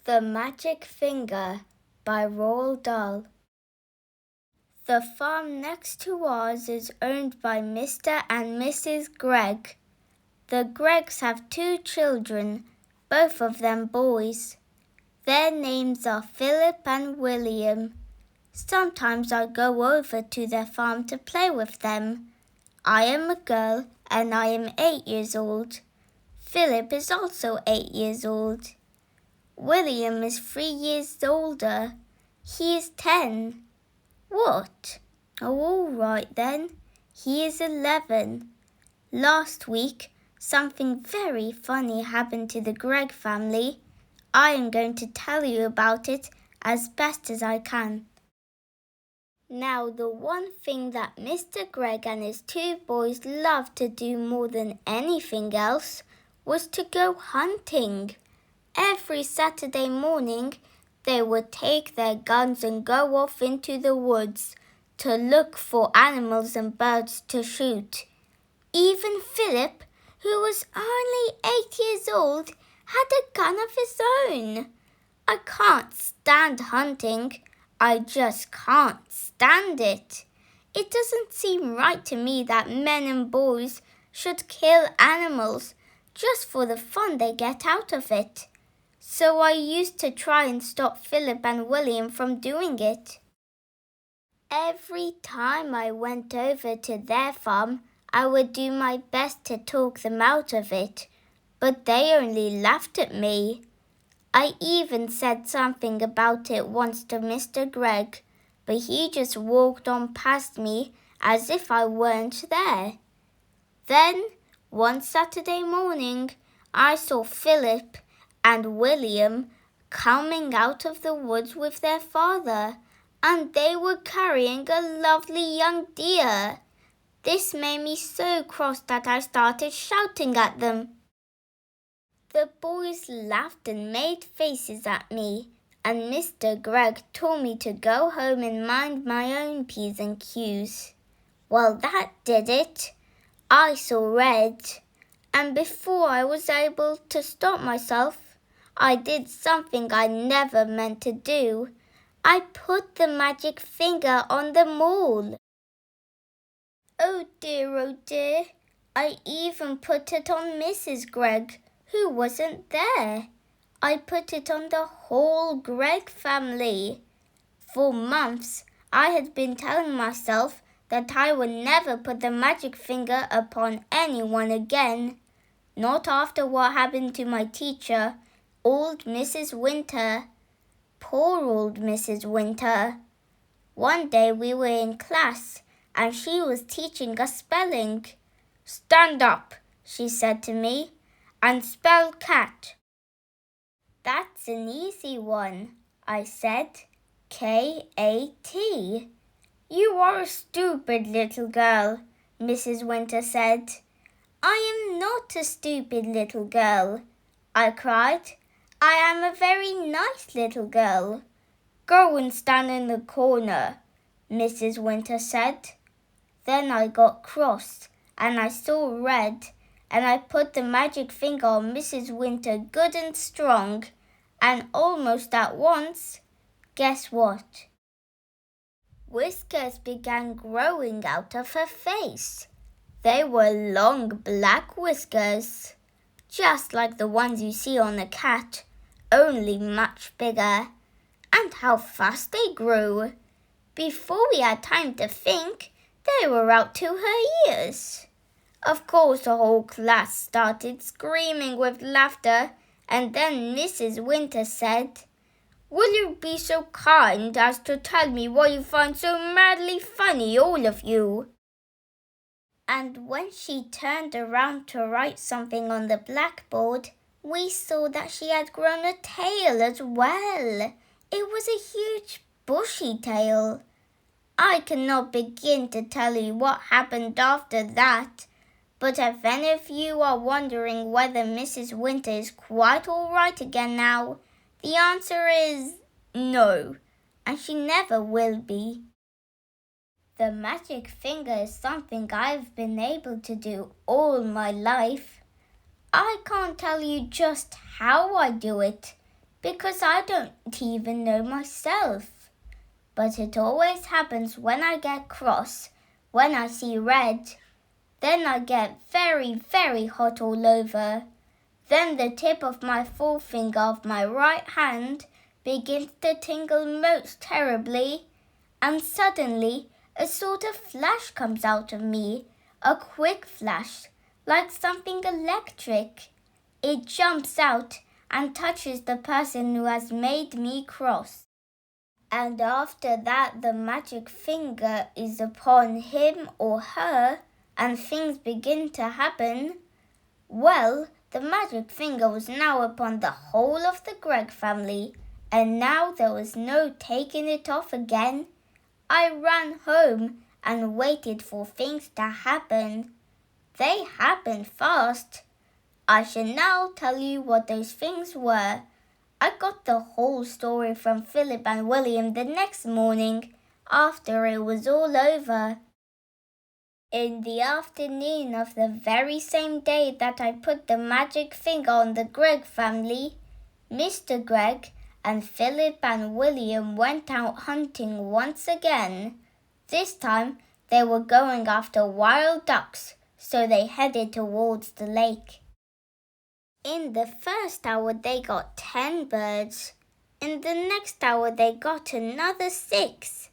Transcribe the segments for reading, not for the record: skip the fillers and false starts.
The Magic Finger by Roald Dahl. The farm next to ours is owned by Mr. and Mrs. Gregg. The Greggs have 2 children, both of them boys. Their names are Philip and William. Sometimes I go over to their farm to play with them. I am a girl and I am 8 years old. Philip is also 8 years old. William is 3 years older. He is 10. What? Oh, all right then. He is 11. Last week, something very funny happened to the Gregg family. I am going to tell you about it as best as I can. Now, the one thing that Mr. Gregg and his 2 boys loved to do more than anything else was to go hunting. Every Saturday morning, they would take their guns and go off into the woods to look for animals and birds to shoot. Even Philip, who was only 8 years old, had a gun of his own. I can't stand hunting. I just can't stand it. It doesn't seem right to me that men and boys should kill animals just for the fun they get out of it. So I used to try and stop Philip and William from doing it. Every time I went over to their farm, I would do my best to talk them out of it, but they only laughed at me. I even said something about it once to Mr. Gregg, but he just walked on past me as if I weren't there. Then, one Saturday morning, I saw Philip and William coming out of the woods with their father, and they were carrying a lovely young deer. This made me so cross that I started shouting at them. The boys laughed and made faces at me, and Mr. Gregg told me to go home and mind my own P's and Q's. Well, that did it. I saw red, and before I was able to stop myself, I did something I never meant to do. I put the magic finger on them all. Oh dear, I even put it on Mrs. Gregg, who wasn't there. I put it on the whole Gregg family. For months, I had been telling myself that I would never put the magic finger upon anyone again. Not after what happened to my teacher, old Mrs. Winter. Poor old Mrs. Winter. One day we were in class and she was teaching us spelling. "Stand up," she said to me, "and spell cat." "That's an easy one," I said. K-A-T. "You are a stupid little girl," Mrs. Winter said. "I am not a stupid little girl," I cried. "I am a very nice little girl." "Go and stand in the corner," Mrs. Winter said. Then I got cross and I saw red, and I put the magic finger on Mrs. Winter good and strong, and almost at once, guess what? Whiskers began growing out of her face. They were long black whiskers, just like the ones you see on a cat, only much bigger. And how fast they grew! Before we had time to think, they were out to her ears. Of course, the whole class started screaming with laughter, and then Mrs. Winter said, "Will you be so kind as to tell me what you find so madly funny, all of you?" And when she turned around to write something on the blackboard, we saw that she had grown a tail as well. It was a huge bushy tail. I cannot begin to tell you what happened after that, but if any of you are wondering whether Mrs. Winter is quite all right again now, the answer is no, and she never will be. The magic finger is something I've been able to do all my life. I can't tell you just how I do it. because I don't even know myself. But it always happens when I get cross, when I see red. Then I get very, very hot all over. Then the tip of my forefinger of my right hand begins to tingle most terribly, and suddenly a sort of flash comes out of me, a quick flash, like something electric. It jumps out and touches the person who has made me cross. And after that the magic finger is upon him or her, and things begin to happen. Well, the magic finger was now upon the whole of the Gregg family, and now there was no taking it off again. I ran home and waited for things to happen. They happened fast. I shall now tell you what those things were. I got the whole story from Philip and William the next morning, after it was all over. In the afternoon of the very same day that I put the magic finger on the Gregg family, Mr. Gregg and Philip and William went out hunting once again. This time they were going after wild ducks, so they headed towards the lake. In the first hour they got 10 birds. In the next hour they got another 6.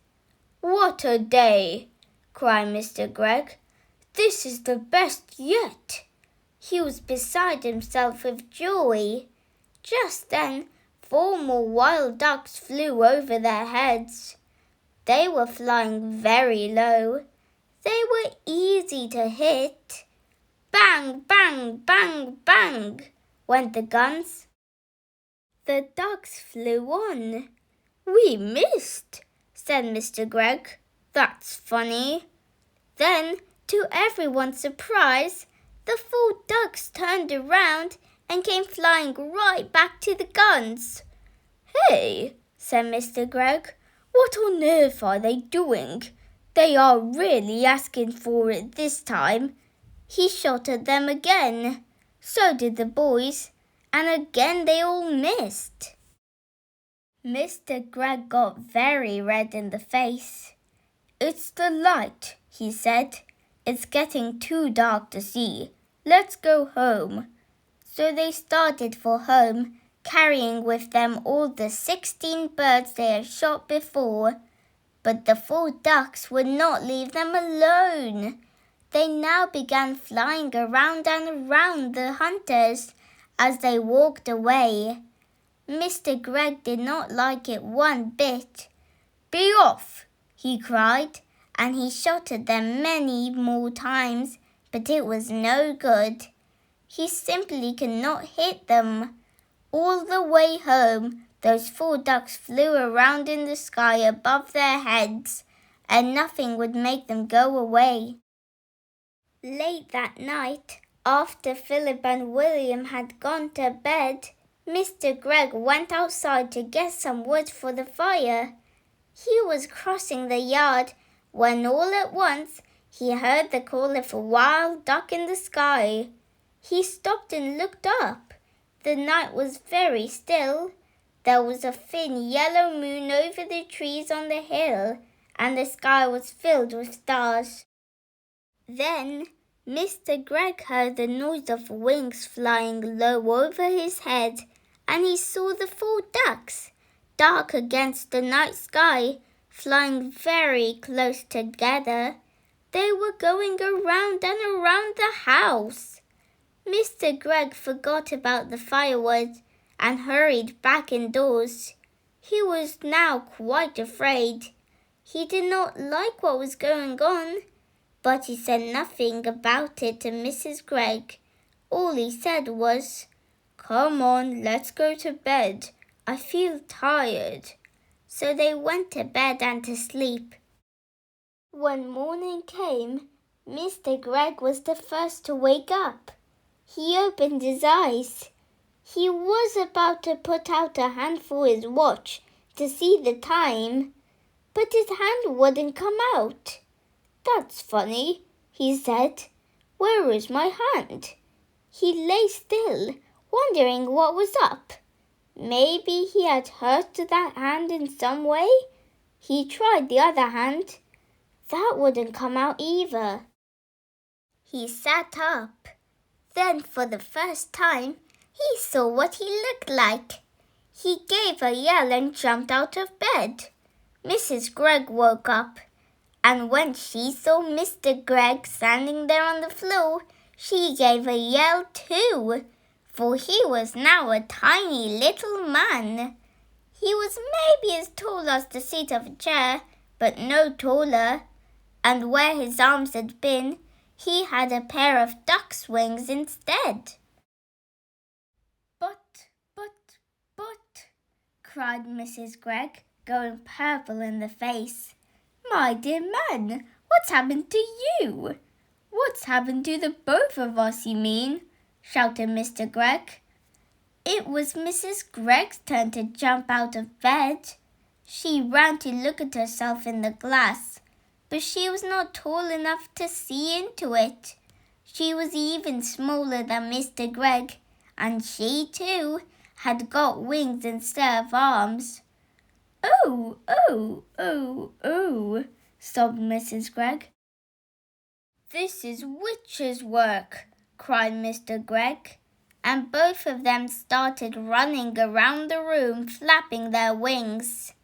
"What a day!" cried Mr. Gregg. "This is the best yet." He was beside himself with joy. Just then 4 more wild ducks flew over their heads. They were flying very low. They were easy to hit. Bang, bang, bang, bang went the guns. The ducks flew on. "We missed," said Mr. Gregg. "That's funny." Then, to everyone's surprise, the 4 ducks turned around and came flying right back to the guns. "Hey," said Mr. Gregg, "what on earth are they doing? They are really asking for it this time." He shot at them again. So did the boys, and again they all missed. Mr. Gregg got very red in the face. "It's the light," he said. "It's getting too dark to see. Let's go home." So they started for home, carrying with them all the 16 birds they had shot before. But the 4 ducks would not leave them alone. They now began flying around and around the hunters as they walked away. Mr. Gregg did not like it one bit. "Be off!" he cried, and he shot at them many more times, but it was no good. He simply could not hit them. All the way home, those 4 ducks flew around in the sky above their heads, and nothing would make them go away. Late that night, after Philip and William had gone to bed, Mr. Gregg went outside to get some wood for the fire. He was crossing the yard when all at once he heard the call of a wild duck in the sky. He stopped and looked up. The night was very still. There was a thin yellow moon over the trees on the hill, and the sky was filled with stars. Then Mr. Gregg heard the noise of wings flying low over his head, and he saw the 4 ducks, dark against the night sky, flying very close together. They were going around and around the house. Mr. Gregg forgot about the firewood and hurried back indoors. He was now quite afraid. He did not like what was going on, but he said nothing about it to Mrs. Gregg. All he said was, "Come on, let's go to bed. I feel tired." So they went to bed and to sleep. When morning came, Mr. Gregg was the first to wake up. He opened his eyes. He was about to put out a hand for his watch to see the time, but his hand wouldn't come out. "That's funny," he said. "Where is my hand?" He lay still, wondering what was up. Maybe he had hurt that hand in some way. He tried the other hand. That wouldn't come out either. He sat up. Then for the first time, he saw what he looked like. He gave a yell and jumped out of bed. Mrs. Gregg woke up, and when she saw Mr. Gregg standing there on the floor, she gave a yell too, for he was now a tiny little man. He was maybe as tall as the seat of a chair, but no taller, and where his arms had been, he had a pair of duck's wings instead. But, cried Mrs. Gregg, going purple in the face. My dear man, what's happened to you? What's happened to the both of us, you mean? Shouted Mr. Gregg. It was Mrs. Gregg's turn to jump out of bed. She ran to look at herself in the glass, but she was not tall enough to see into it. She was even smaller than Mr. Gregg, and she, too, had got wings instead of arms. Oh, sobbed Mrs. Gregg. This is witch's work, cried Mr. Gregg, and both of them started running around the room, flapping their wings.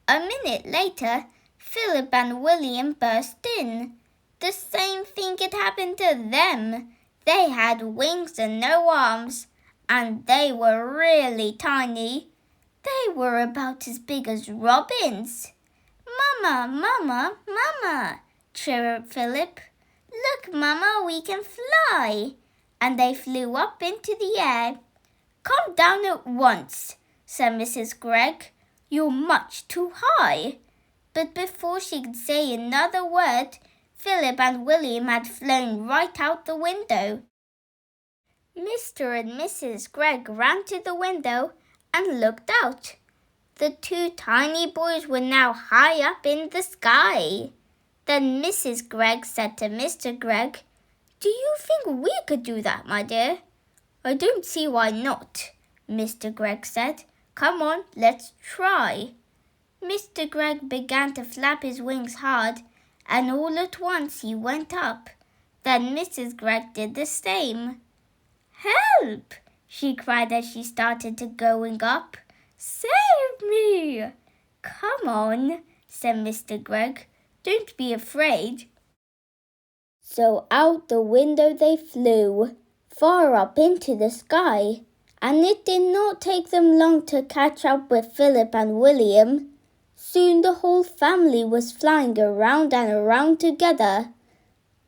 A minute later, Philip and William burst in. The same thing had happened to them. They had wings and no arms, and they were really tiny. They were about as big as robins. Mama, chirruped Philip. Look, Mama, we can fly. And they flew up into the air. Come down at once, said Mrs. Gregg. You're much too high. But before she could say another word, Philip and William had flown right out the window. Mr. and Mrs. Gregg ran to the window and looked out. The two tiny boys were now high up in the sky. Then Mrs. Gregg said to Mr. Gregg, Do you think we could do that, my dear? I don't see why not, Mr. Gregg said. Come on, let's try. Mr. Gregg began to flap his wings hard, and all at once he went up. Then Mrs. Gregg did the same. Help! She cried as she started to going up. Save me! Come on, said Mr. Gregg. Don't be afraid. So out the window they flew, far up into the sky, and it did not take them long to catch up with Philip and William. Soon the whole family was flying around and around together.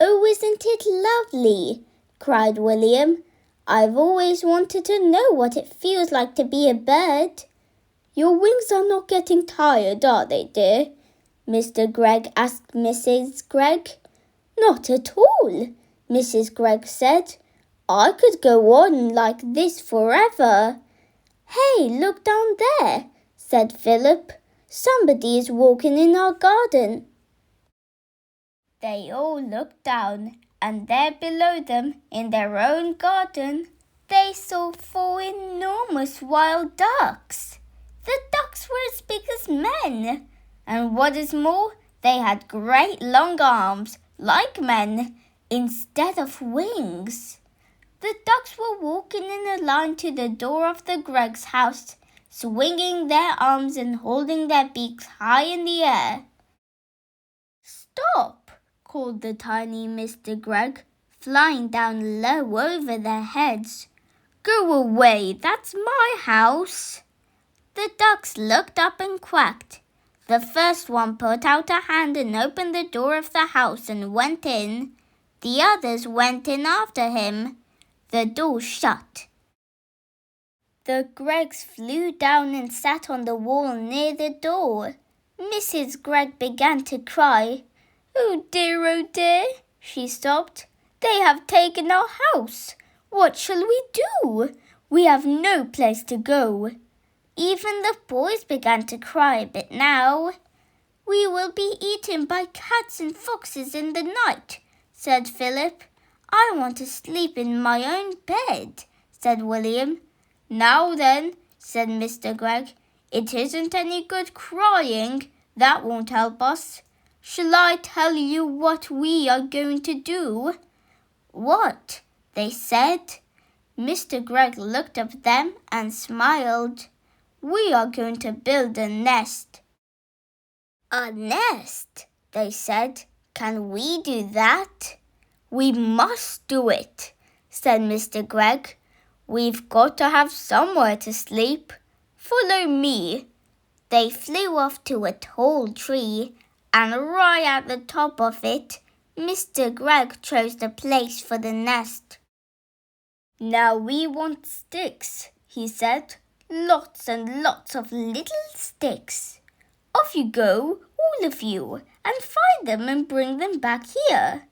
Oh, isn't it lovely? Cried William. I've always wanted to know what it feels like to be a bird. Your wings are not getting tired, are they, dear? Mr. Gregg asked Mrs. Gregg. Not at all, Mrs. Gregg said. I could go on like this forever. Hey, look down there, said Philip. Somebody is walking in our garden. They all looked down, and there below them, in their own garden, they saw 4 enormous wild ducks. The ducks were as big as men, and what is more, they had great long arms, like men, instead of wings. The ducks were walking in a line to the door of the Gregg's house, swinging their arms and holding their beaks high in the air. Stop, called the tiny Mr. Gregg, flying down low over their heads. Go away, that's my house. The ducks looked up and quacked. The first one put out a hand and opened the door of the house and went in. The others went in after him. The door shut. The Greggs flew down and sat on the wall near the door. Mrs. Gregg began to cry. Oh dear, she sobbed. They have taken our house. What shall we do? We have no place to go. Even the boys began to cry a bit now. We will be eaten by cats and foxes in the night, said Philip. I want to sleep in my own bed, said William. Now then, said Mr. Gregg. "It isn't any good crying. That won't help us. Shall I tell you what we are going to do?" "What?" they said. Mr. Gregg looked up at them and smiled. "We are going to build a nest." "A nest?" they said. "Can we do that?" "We must do it," said Mr. Gregg. "We've got to have somewhere to sleep. Follow me." They flew off to a tall tree, and right at the top of it, Mr. Gregg chose the place for the nest. "Now we want sticks," he said. "Lots and lots of little sticks. Off you go, all of you, and find them and bring them back here."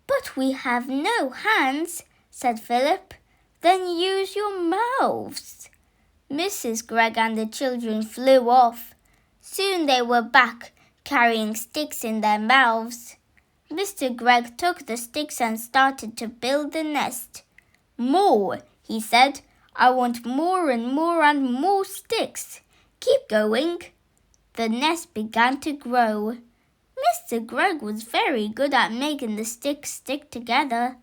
"But we have no hands," said Philip. "Then use your mouths." Mrs. Gregg and the children flew off. Soon they were back, carrying sticks in their mouths. Mr. Gregg took the sticks and started to build the nest. "More," he said. "I want more and more and more sticks. Keep going." The nest began to grow. Mr. Gregg was very good at making the sticks stick together.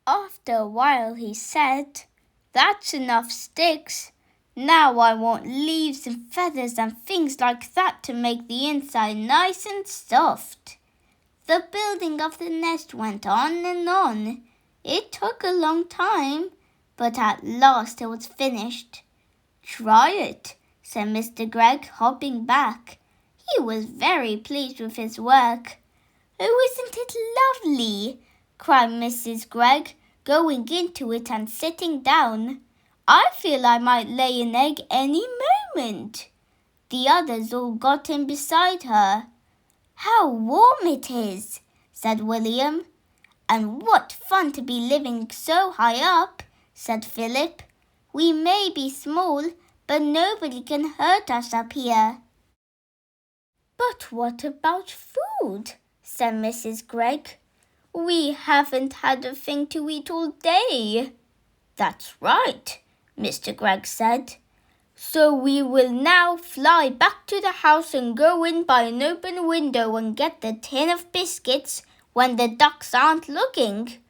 After a while he said, "That's enough sticks. Now I want leaves and feathers and things like that to make the inside nice and soft." The building of the nest went on and on. It took a long time, but at last it was finished. "Try it," said Mr. Gregg, hopping back. He was very pleased with his work. "Oh, isn't it lovely?" cried Mrs. Gregg, going into it and sitting down. "I feel I might lay an egg any moment." The others all got in beside her. "How warm it is," said William. "And what fun to be living so high up," said Philip. "We may be small, but nobody can hurt us up here." "But what about food?" said Mrs. Gregg. "We haven't had a thing to eat all day." "That's right," Mr. Gregg said. "So we will now fly back to the house and go in by an open window and get the tin of biscuits when the ducks aren't looking."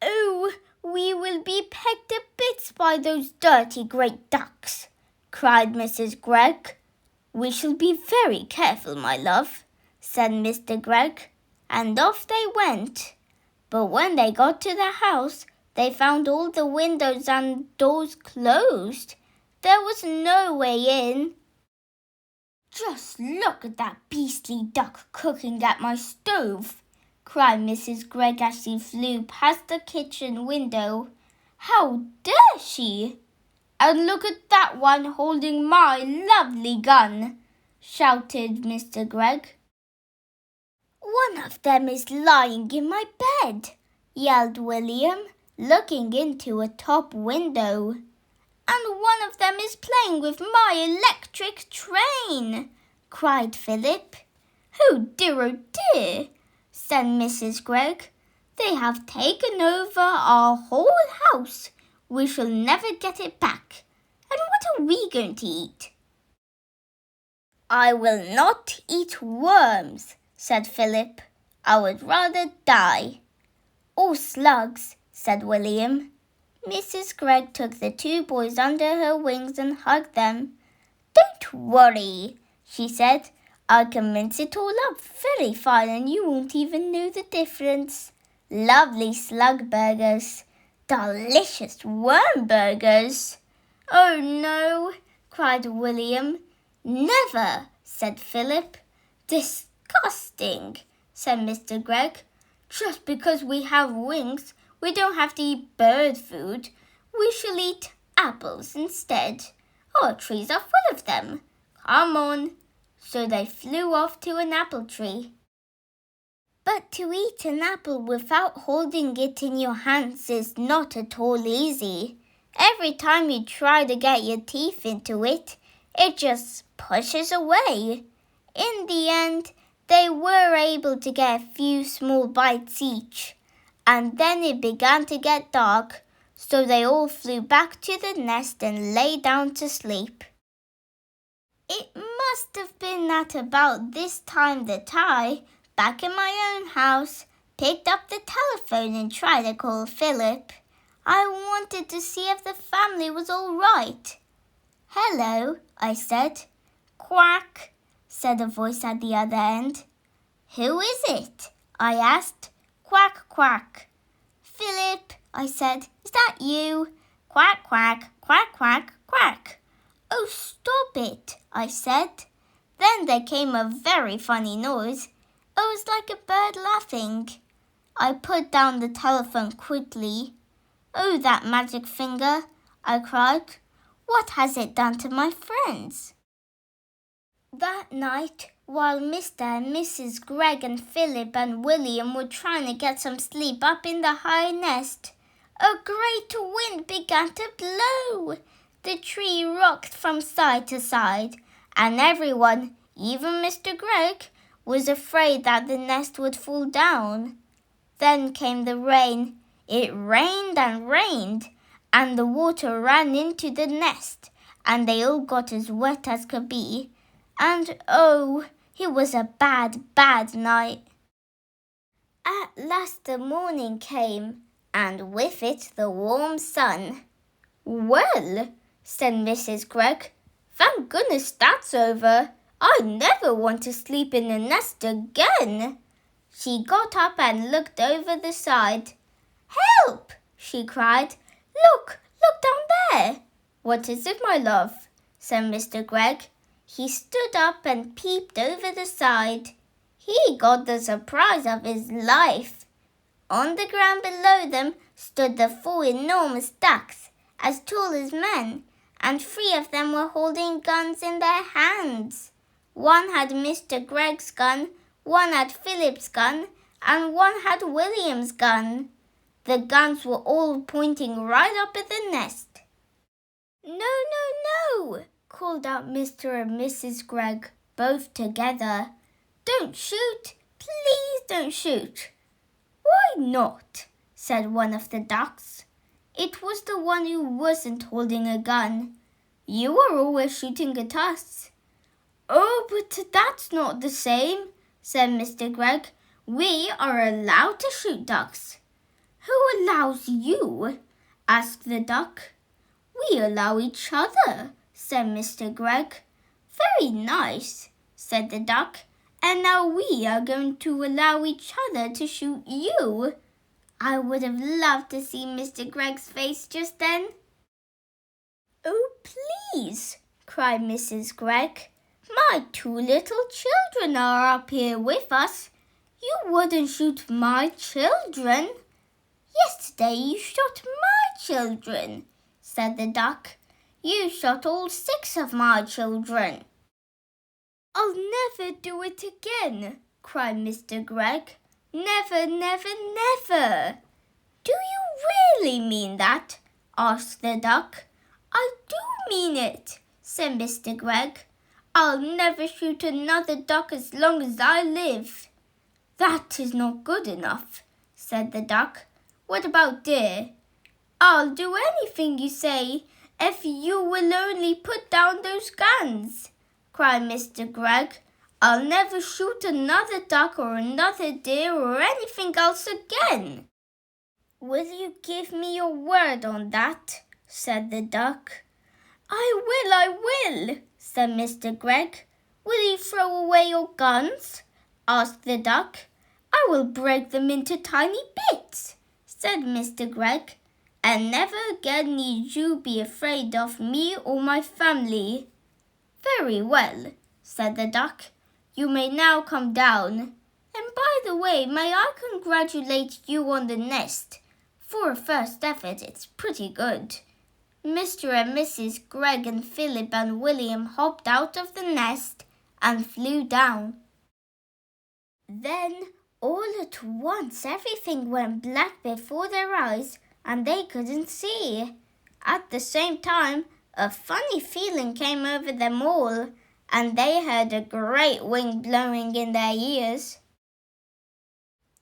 "Oh, we will be pecked to bits by those dirty great ducks," cried Mrs. Gregg. "We shall be very careful, my love," said Mr. Gregg, and off they went. But when they got to the house, they found all the windows and doors closed. There was no way in. "Just look at that beastly duck cooking at my stove," cried Mrs. Gregg as she flew past the kitchen window. "How dare she?" "And look at that one holding my lovely gun," shouted Mr. Gregg. "One of them is lying in my bed," yelled William, looking into a top window. "And one of them is playing with my electric train," cried Philip. "Oh dear," said Mrs. Gregg. "They have taken over our whole house. We shall never get it back. And what are we going to eat?" "I will not eat worms," said Philip. "I would rather die." "Or slugs," said William. Mrs. Gregg took the two boys under her wings and hugged them. "Don't worry," she said. "I'll convince it all up very fine and you won't even know the difference. Lovely slug burgers. Delicious worm burgers." "Oh no," cried William. "Never," said Philip. "Disgusting," said Mr. Gregg. "Just because we have wings, we don't have to eat bird food. We shall eat apples instead. Our trees are full of them. Come on." So they flew off to an apple tree. But to eat an apple without holding it in your hands is not at all easy. Every time you try to get your teeth into it, it just pushes away. In the end, they were able to get a few small bites each, and then it began to get dark, So they all flew back to the nest and lay down to sleep. It must have been at about this time that I, back in my own house, picked up the telephone and tried to call Philip. I wanted to see if the family was all right. "Hello," I said. "Quack," said a voice at the other end. "Who is it?" I asked. "Quack, quack." "Philip," I said. "Is that you?" "Quack, quack, quack, quack, quack." "Oh, stop it," I said. Then there came a very funny noise. It was like a bird laughing. I put down the telephone quickly. "Oh, that magic finger," I cried. "What has it done to my friends?" That night, while Mr. and Mrs. Gregg and Philip and William were trying to get some sleep up in the high nest, a great wind began to blow. The tree rocked from side to side, and everyone, even Mr. Gregg, was afraid that the nest would fall down. Then came the rain. It rained and rained, and the water ran into the nest, and they all got as wet as could be. And oh, it was a bad, bad night. At last the morning came, and with it the warm sun. "Well," said Mrs. Gregg, "thank goodness that's over. I never want to sleep in a nest again." She got up and looked over the side. "Help!" she cried. Look down there." "What is it, my love?" said Mr. Gregg. He stood up and peeped over the side. He got the surprise of his life. On the ground below them stood the 4 enormous ducks, as tall as men, and 3 of them were holding guns in their hands. One had Mr. Gregg's gun, one had Philip's gun, and one had William's gun. The guns were all pointing right up at the nest. "No, no, no!" called out Mr. and Mrs. Gregg, both together. "Don't shoot! Please don't shoot!" "Why not?" said one of the ducks. It was the one who wasn't holding a gun. "You are always shooting at us." "Oh, but that's not the same," said Mr. Gregg. "We are allowed to shoot ducks." "Who allows you?" asked the duck. "We allow each other," said Mr. Gregg. "Very nice," said the duck. "And now we are going to allow each other to shoot you." I would have loved to see Mr. Gregg's face just then. "Oh, please," cried Mrs. Gregg. "My 2 little children are up here with us. You wouldn't shoot my children." "Yesterday you shot my children," said the duck. "You shot all 6 of my children." "I'll never do it again," cried Mr. Gregg. "Never, never, never." "Do you really mean that?" asked the duck. "I do mean it," said Mr. Gregg. "I'll never shoot another duck as long as I live." "That is not good enough," said the duck. "What about deer?" "I'll do anything you say if you will only put down those guns," cried Mr. Gregg. "I'll never shoot another duck or another deer or anything else again." "Will you give me your word on that?" said the duck. I will, said Mr. Gregg. "Will you throw away your guns?" asked the duck. "I will break them into tiny bits," said Mr. Gregg. "And never again need you be afraid of me or my family." "Very well," said the duck. "You may now come down. And by the way, may I congratulate you on the nest? For a first effort, it's pretty good." Mr. and Mrs. Gregg and Philip and William hopped out of the nest and flew down. Then, all at once, everything went black before their eyes and they couldn't see. At the same time, a funny feeling came over them all, and they heard a great wind blowing in their ears.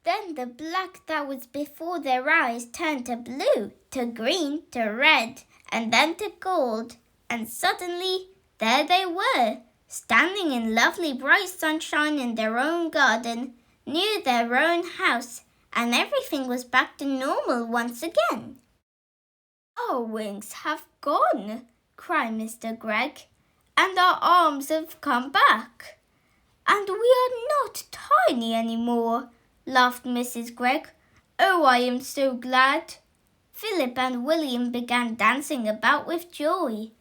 Then the black that was before their eyes turned to blue, to green, to red, and then to gold, and suddenly there they were, standing in lovely bright sunshine in their own garden, near their own house, and everything was back to normal once again. "Our wings have gone," cried Mr. Gregg, "and our arms have come back. And we are not tiny anymore," laughed Mrs. Gregg. "Oh, I am so glad." Philip and William began dancing about with joy.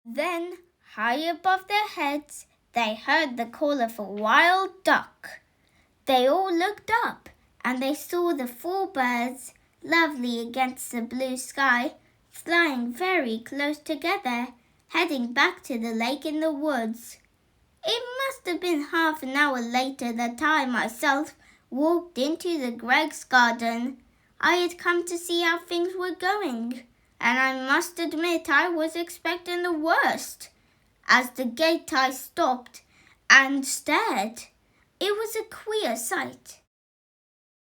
Then, high above their heads, they heard the call of a wild duck. They all looked up, and they saw the 4 birds, lovely against the blue sky, flying very close together, heading back to the lake in the woods. It must have been half an hour later that I myself walked into the Gregg's garden. I had come to see how things were going, and I must admit I was expecting the worst. As the gate I stopped and stared. It was a queer sight.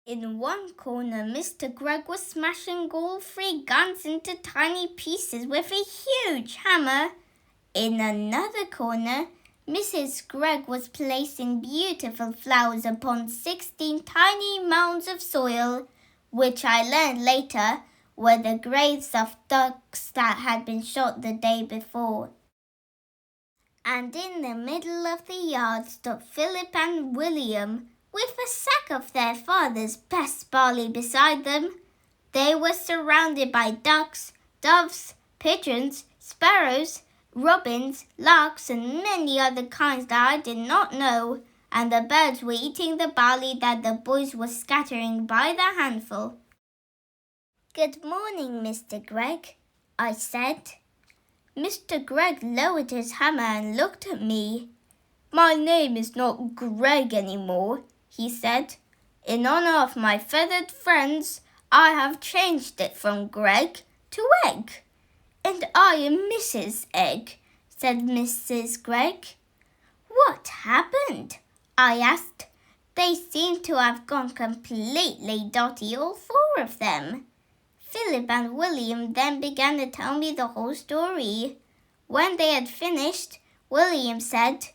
In one corner, Mr. Gregg was smashing all 3 guns into tiny pieces with a huge hammer. In another corner, Mrs. Gregg was placing beautiful flowers upon 16 tiny mounds of soil, which I learned later were the graves of ducks that had been shot the day before. And in the middle of the yard stood Philip and William, with a sack of their father's best barley beside them. They were surrounded by ducks, doves, pigeons, sparrows, robins, larks, and many other kinds that I did not know, and the birds were eating the barley that the boys were scattering by the handful. "Good morning, Mr. Gregg," I said. Mr. Gregg lowered his hammer and looked at me. "My name is not Gregg anymore," he said. "In honor of my feathered friends, I have changed it from Gregg to Egg." "And I am Mrs. Egg," said Mrs. Gregg. "What happened?" I asked. They seemed to have gone completely dotty, all 4 of them. Philip and William then began to tell me the whole story. When they had finished, William said,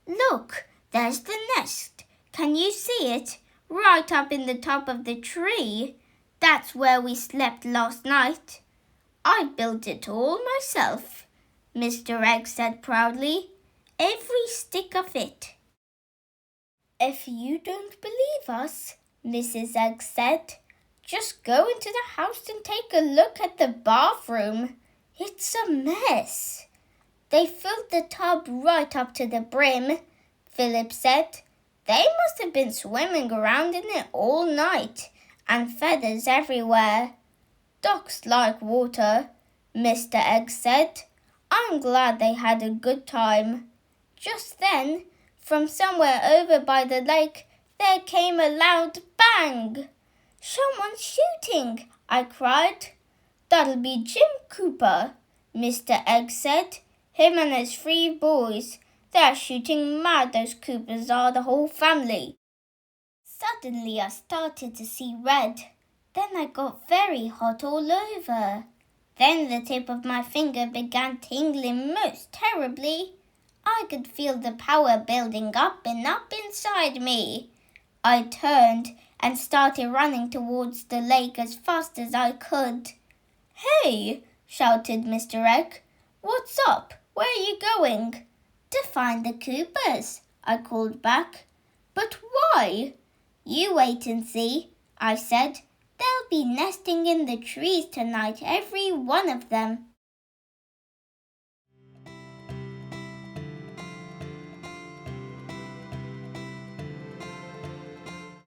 "Look, there's the nest. Can you see it? Right up in the top of the tree. That's where we slept last night." "I built it all myself," Mr. Egg said proudly. "Every stick of it." "If you don't believe us," Mrs. Egg said, "just go into the house and take a look at the bathroom. It's a mess." "They filled the tub right up to the brim," Philip said. "They must have been swimming around in it all night, and feathers everywhere." "Ducks like water," Mr. Egg said. "I'm glad they had a good time." Just then, from somewhere over by the lake, there came a loud bang. "Someone's shooting," I cried. "That'll be Jim Cooper," Mr. Egg said. "Him and his 3 boys. They're shooting mad, those Coopers are, the whole family." Suddenly I started to see red. Then I got very hot all over. Then the tip of my finger began tingling most terribly. I could feel the power building up and up inside me. I turned and started running towards the lake as fast as I could. "Hey!" shouted Mr. Egg. "What's up? Where are you going?" "To find the Coopers," I called back. "But why?" "You wait and see," I said. "They'll be nesting in the trees tonight, every one of them."